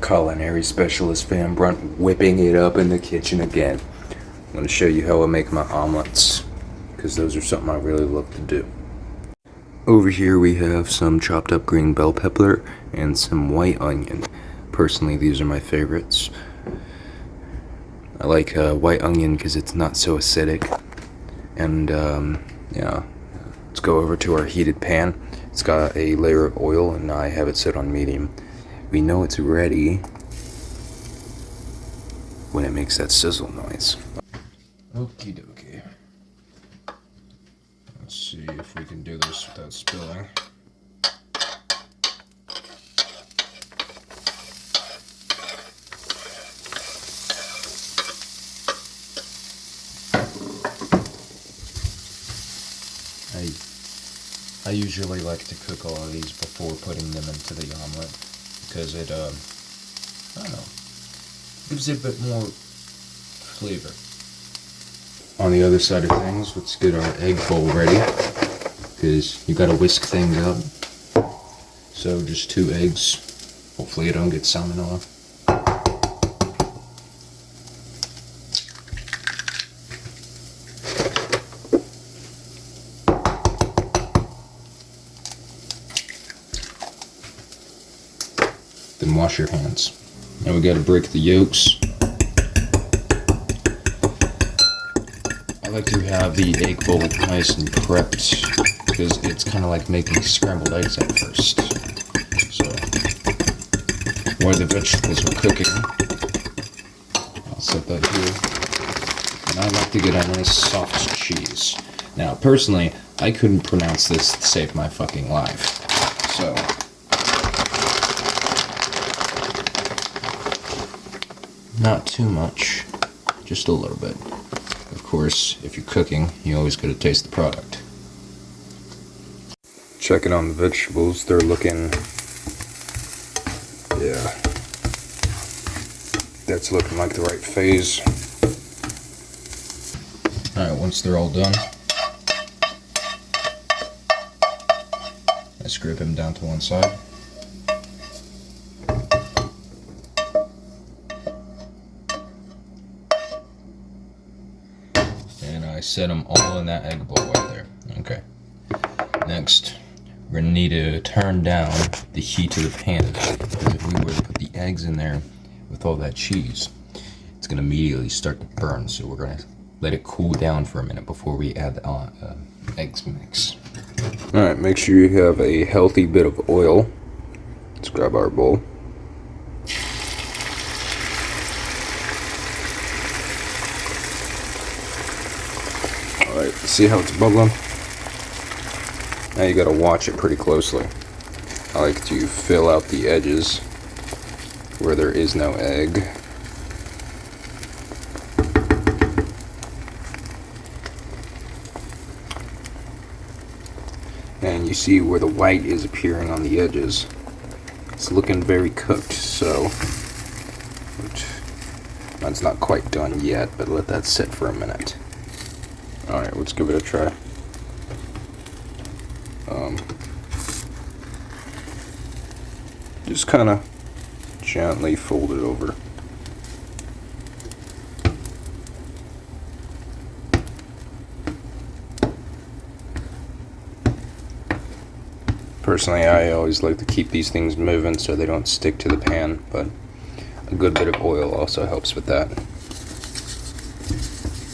Culinary specialist Van Brunt whipping it up in the kitchen again. I'm going to show you how I make my omelets, because those are something I really love to do. Over here we have some chopped up green bell pepper and some white onion. Personally, these are my favorites. I like white onion because it's not so acidic. And yeah, let's go over to our heated pan. It's got a layer of oil and I have it set on medium. We know it's ready when it makes that sizzle noise. Okie dokie. Let's see if we can do this without spilling. I usually like to cook all of these before putting them into the omelet because it, I don't know, gives it a bit more flavor. On the other side of things, let's get our egg bowl ready because you gotta whisk things up. So just 2 eggs. Hopefully I don't get salmonella. Then wash your hands. Now we gotta break the yolks. I like to have the egg bowl nice and prepped because it's kind of like making scrambled eggs at first. So while the vegetables are cooking, I'll set that here. And I like to get a nice soft cheese. Now personally, I couldn't pronounce this to save my fucking life. So not too much, just a little bit. Of course, if you're cooking, you always gotta taste the product. Checking on the vegetables, they're looking, yeah, that's looking like the right phase. Alright, once they're all done, I scrape them down to one side. I set them all in that egg bowl right there. Okay. Next, we're gonna need to turn down the heat of the pan because if we were to put the eggs in there with all that cheese, it's gonna immediately start to burn. So we're gonna let it cool down for a minute before we add the eggs mix. All right. Make sure you have a healthy bit of oil. Let's grab our bowl. Alright, see how it's bubbling? Now you gotta watch it pretty closely. I like to fill out the edges where there is no egg. And you see where the white is appearing on the edges. It's looking very cooked, so mine's not quite done yet, but let that sit for a minute. Alright, let's give it a try. Just kind of gently fold it over. Personally, I always like to keep these things moving so they don't stick to the pan, but a good bit of oil also helps with that.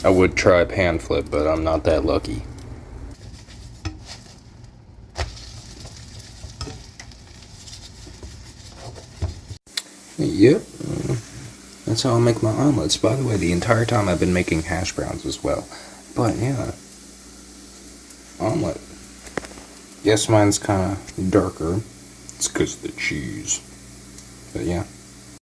I would try a pan flip, but I'm not that lucky. Yep, that's how I make my omelets. By the way, the entire time I've been making hash browns as well. But yeah, omelet. Yes, mine's kind of darker. It's because of the cheese. But yeah.